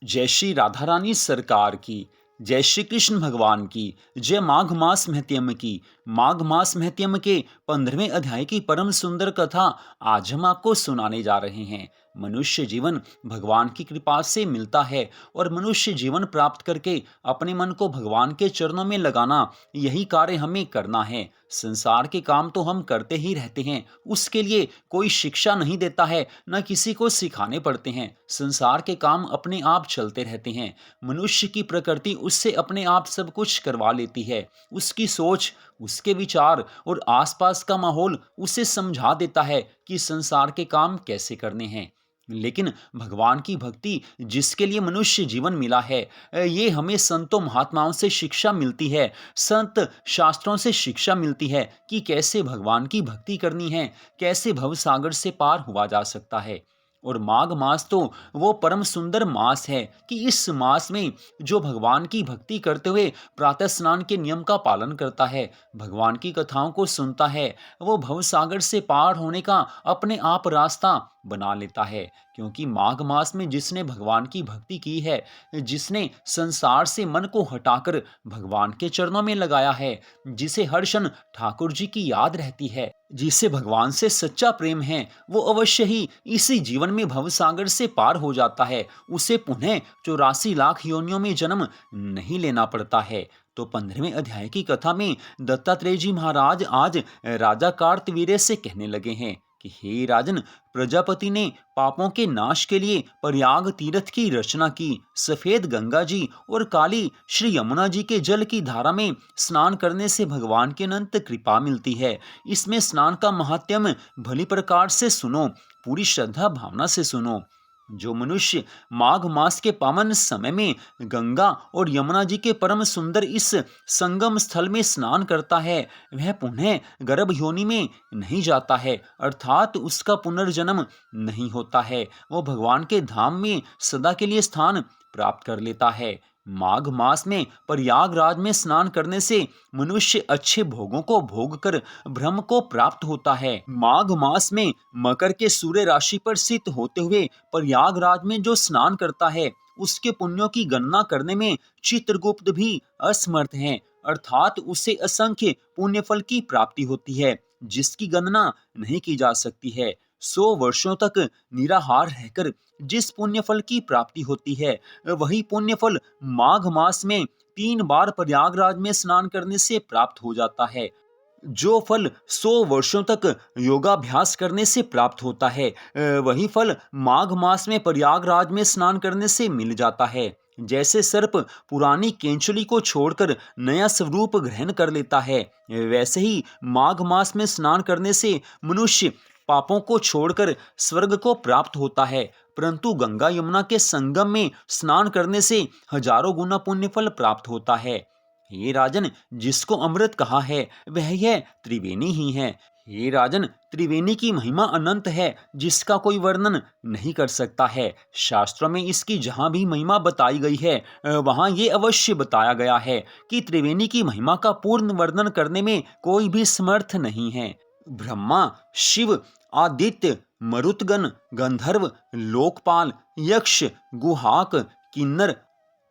जय श्री राधा रानी सरकार की। जय श्री कृष्ण भगवान की। जय माघ मास महत्यम की। माघ मास महत्यम के 15वें अध्याय की परम सुंदर कथा आज हम आपको सुनाने जा रहे हैं। मनुष्य जीवन भगवान की कृपा से मिलता है और मनुष्य जीवन प्राप्त करके अपने मन को भगवान के चरणों में लगाना, यही कार्य हमें करना है। संसार के काम तो हम करते ही रहते हैं, उसके लिए कोई शिक्षा नहीं देता है, न किसी को सिखाने पड़ते हैं। संसार के काम अपने आप चलते रहते हैं। मनुष्य की प्रकृति उससे अपने आप सब कुछ करवा लेती है। उसकी सोच, उसके विचार और आसपास का माहौल उसे समझा देता है कि संसार के काम कैसे करने हैं। लेकिन भगवान की भक्ति जिसके लिए मनुष्य जीवन मिला है, ये हमें संतों महात्माओं से शिक्षा मिलती है। संत शास्त्रों से शिक्षा मिलती है कि कैसे भगवान की भक्ति करनी है, कैसे भव सागर से पार हुआ जा सकता है। और माघ मास तो वो परम सुंदर मास है कि इस मास में जो भगवान की भक्ति करते हुए प्रातः स्नान के नियम का पालन करता है, भगवान की कथाओं को सुनता है, वो भव सागर से पार होने का अपने आप रास्ता बना लेता है। क्योंकि माघ मास में जिसने भगवान की भक्ति की है, जिसने संसार से मन को हटाकर भगवान के चरणों में लगाया है, जिसे हर क्षण ठाकुर जी की याद रहती है, जिसे भगवान से सच्चा प्रेम है, वो अवश्य ही इसी जीवन में भवसागर से पार हो जाता है। उसे पुनः 84 लाख योनियों में जन्म नहीं लेना पड़ता है। तो 15वें अध्याय की कथा में दत्तात्रेय जी महाराज आज राजा कार्तवीर्य से कहने लगे हैं कि हे राजन, प्रजापति ने पापों के नाश के लिए प्रयाग तीर्थ की रचना की। सफेद गंगा जी और काली श्री यमुना जी के जल की धारा में स्नान करने से भगवान की अनंत कृपा मिलती है। इसमें स्नान का महात्म्य भली प्रकार से सुनो, पूरी श्रद्धा भावना से सुनो। जो मनुष्य माघ मास के पावन समय में गंगा और यमुना जी के परम सुंदर इस संगम स्थल में स्नान करता है, वह पुनः गर्भ योनि में नहीं जाता है, अर्थात उसका पुनर्जन्म नहीं होता है। वो भगवान के धाम में सदा के लिए स्थान प्राप्त कर लेता है। माघ मास में प्रयागराज में स्नान करने से मनुष्य अच्छे भोगों को भोग कर ब्रह्म को प्राप्त होता है। माघ मास में मकर के सूर्य राशि पर स्थित होते हुए प्रयागराज में जो स्नान करता है, उसके पुण्यों की गणना करने में चित्रगुप्त भी असमर्थ हैं। अर्थात उसे असंख्य पुण्य फल की प्राप्ति होती है, जिसकी गणना नहीं की जा सकती है। 100 वर्षों तक निराहार रहकर जिस पुण्य फल की प्राप्ति होती है, वही पुण्य फल माघ मास में 3 बार प्रयागराज में स्नान करने से प्राप्त हो जाता है। जो फल 100 वर्षों तक योगाभ्यास करने से प्राप्त होता है, वही फल माघ मास में प्रयागराज में स्नान करने से मिल जाता है। जैसे सर्प पुरानी केंचुली को छोड़कर नया स्वरूप ग्रहण कर लेता है, वैसे ही माघ मास में स्नान करने से मनुष्य पापों को छोड़कर स्वर्ग को प्राप्त होता है। परंतु गंगा यमुना के संगम में स्नान करने से हजारों गुना पुण्य फल प्राप्त होता है। हे राजन, जिसको अमृत कहा है, वह यह त्रिवेणी ही है। हे राजन, त्रिवेणी की महिमा अनंत है, जिसका कोई वर्णन नहीं कर सकता है। शास्त्रों में इसकी जहाँ भी महिमा बताई गई है, वहाँ ये अवश्य बताया गया है कि त्रिवेणी की महिमा का पूर्ण वर्णन करने में कोई भी समर्थ नहीं है। ब्रह्मा, शिव, आदित्य, मरुतगण, गंधर्व, लोकपाल, यक्ष, गुहाक, किन्नर,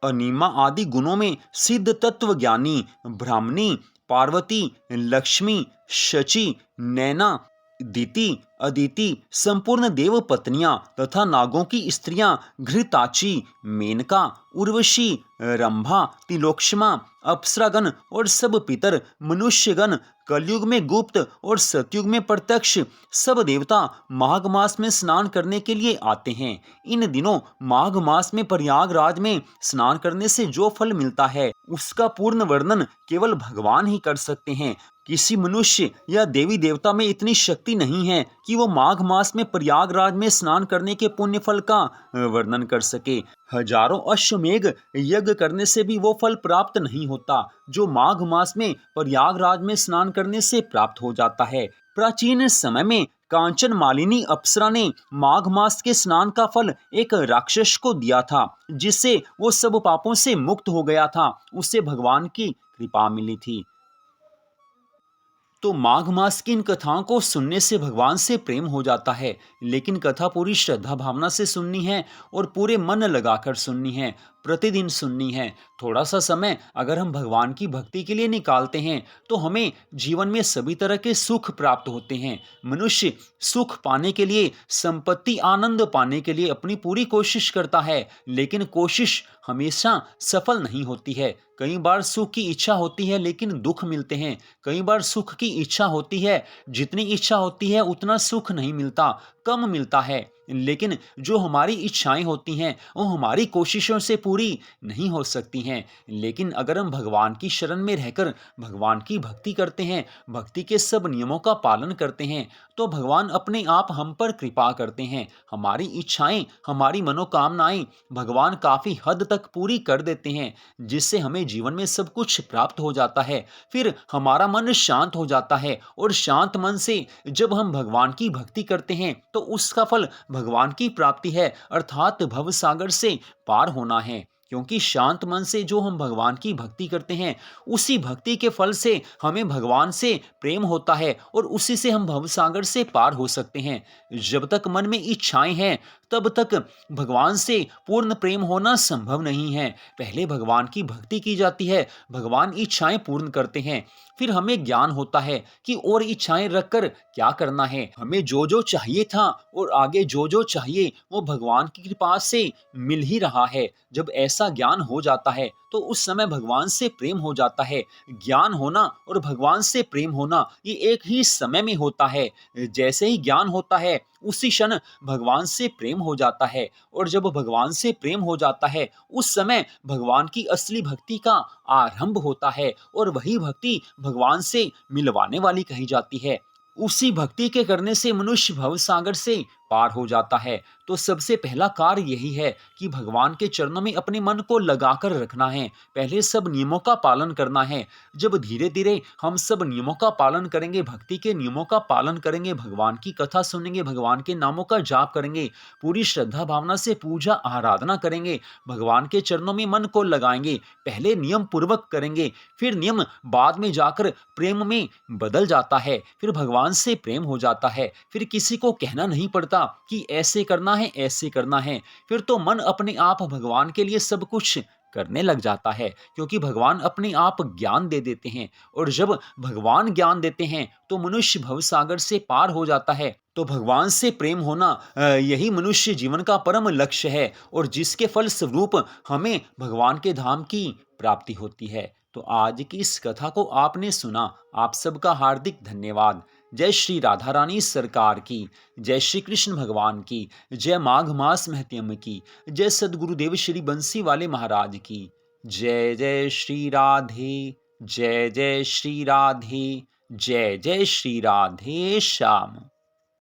अनिमा आदि गुणों में सिद्ध तत्व ज्ञानी ब्राह्मणी, पार्वती, लक्ष्मी, शची, नैना, दिति, अदिति, संपूर्ण देव पत्नियां तथा नागों की स्त्रियां घृताची, मेनका, उर्वशी, रंभा, तिलोक्षमा, अप्सरागण और सब पितर, मनुष्यगण, कलयुग में गुप्त और सतयुग में प्रत्यक्ष, सब देवता माघ मास में स्नान करने के लिए आते हैं। इन दिनों माघ मास में प्रयागराज में स्नान करने से जो फल मिलता है, उसका पूर्ण वर्णन केवल भगवान ही कर सकते हैं। किसी मनुष्य या देवी देवता में इतनी शक्ति नहीं है कि वो माघ मास में प्रयागराज में स्नान करने के पुण्य फल का वर्णन कर सके। हजारों अश्वमेघ यज्ञ करने से भी वो फल प्राप्त नहीं होता, जो माघ मास में प्रयागराज में स्नान करने से प्राप्त हो जाता है। प्राचीन समय में कांचन मालिनी अप्सरा ने माघ मास के स्नान का फल एक राक्षस को दिया था, जिससे वो सब पापों से मुक्त हो गया था। उसे भगवान की कृपा मिली थी। तो माघ मास की इन कथाओं को सुनने से भगवान से प्रेम हो जाता है, लेकिन कथा पूरी श्रद्धा भावना से सुननी है और पूरे मन लगाकर सुननी है, प्रतिदिन सुननी है। थोड़ा सा समय अगर हम भगवान की भक्ति के लिए निकालते हैं तो हमें जीवन में सभी तरह के सुख प्राप्त होते हैं। मनुष्य सुख पाने के लिए, संपत्ति, आनंद पाने के लिए अपनी पूरी कोशिश करता है, लेकिन कोशिश हमेशा सफल नहीं होती है। कई बार सुख की इच्छा होती है लेकिन दुख मिलते हैं। कई बार सुख की इच्छा होती है, जितनी इच्छा होती है उतना सुख नहीं मिलता, कम मिलता है। लेकिन जो हमारी इच्छाएं होती हैं वो हमारी कोशिशों से पूरी नहीं हो सकती हैं। लेकिन अगर हम भगवान की शरण में रहकर भगवान की भक्ति करते हैं, भक्ति के सब नियमों का पालन करते हैं, तो भगवान अपने आप हम पर कृपा करते हैं। हमारी इच्छाएं, हमारी मनोकामनाएं भगवान काफी हद तक पूरी कर देते हैं, जिससे हमें जीवन में सब कुछ प्राप्त हो जाता है। फिर हमारा मन शांत हो जाता है और शांत मन से जब हम भगवान की भक्ति करते हैं तो उसका फल भगवान की प्राप्ति है, अर्थात भव सागर से पार होना है। क्योंकि शांत मन से जो हम भगवान की भक्ति करते हैं, उसी भक्ति के फल से हमें भगवान से प्रेम होता है और उसी से हम भव सागर से पार हो सकते हैं। जब तक मन में इच्छाएं हैं तब तक भगवान से पूर्ण प्रेम होना संभव नहीं है। पहले भगवान की भक्ति की जाती है, भगवान इच्छाएं पूर्ण करते हैं, फिर हमें ज्ञान होता है कि और इच्छाएं रखकर क्या करना है। हमें जो जो चाहिए था और आगे जो जो चाहिए वो भगवान की कृपा से मिल ही रहा है। जब ऐसा ज्ञान हो जाता है तो उस समय भगवान से प्रेम हो जाता है। ज्ञान होना और भगवान से प्रेम होना ये एक ही समय में होता है। जैसे ही ज्ञान होता है उसी क्षण भगवान से प्रेम हो जाता है, और जब भगवान से प्रेम हो जाता है उस समय भगवान की असली भक्ति का आरंभ होता है, और वही भक्ति भगवान से मिलवाने वाली कही जाती है। उसी भक्ति के करने से मनुष्य भव सागर से पार हो जाता है। तो सबसे पहला कार्य यही है कि भगवान के चरणों में अपने मन को लगाकर रखना है। पहले सब नियमों का पालन करना है। जब धीरे धीरे हम सब नियमों का पालन करेंगे, भक्ति के नियमों का पालन करेंगे, भगवान की कथा सुनेंगे, भगवान के नामों का जाप करेंगे, पूरी श्रद्धा भावना से पूजा आराधना करेंगे, भगवान के चरणों में मन को लगाएंगे, पहले नियम पूर्वक करेंगे, फिर नियम बाद में जाकर प्रेम में बदल जाता है, फिर भगवान से प्रेम हो जाता है, फिर किसी को कहना नहीं पड़ता कि ऐसे करना है, ऐसे करना है। फिर तो मन अपने आप भगवान के लिए सब कुछ करने लग जाता है, क्योंकि भगवान अपने आप ज्ञान दे देते हैं, और जब भगवान ज्ञान देते हैं तो मनुष्य भवसागर से पार हो जाता है। तो भगवान से प्रेम होना यही मनुष्य जीवन का परम लक्ष्य है, और जिसके फल स्वरूप हमें भगवान के धाम की प्राप्ति होती है। तो आज की इस कथा को आपने सुना, आप सबका हार्दिक धन्यवाद। जय श्री राधा रानी सरकार की, जय श्री कृष्ण भगवान की, जय माघ मास महत्यम की, जय सदगुरुदेव श्री बंसी वाले महाराज की। जय जय श्री राधे, जय जय श्री राधे, जय जय श्री राधे श्याम।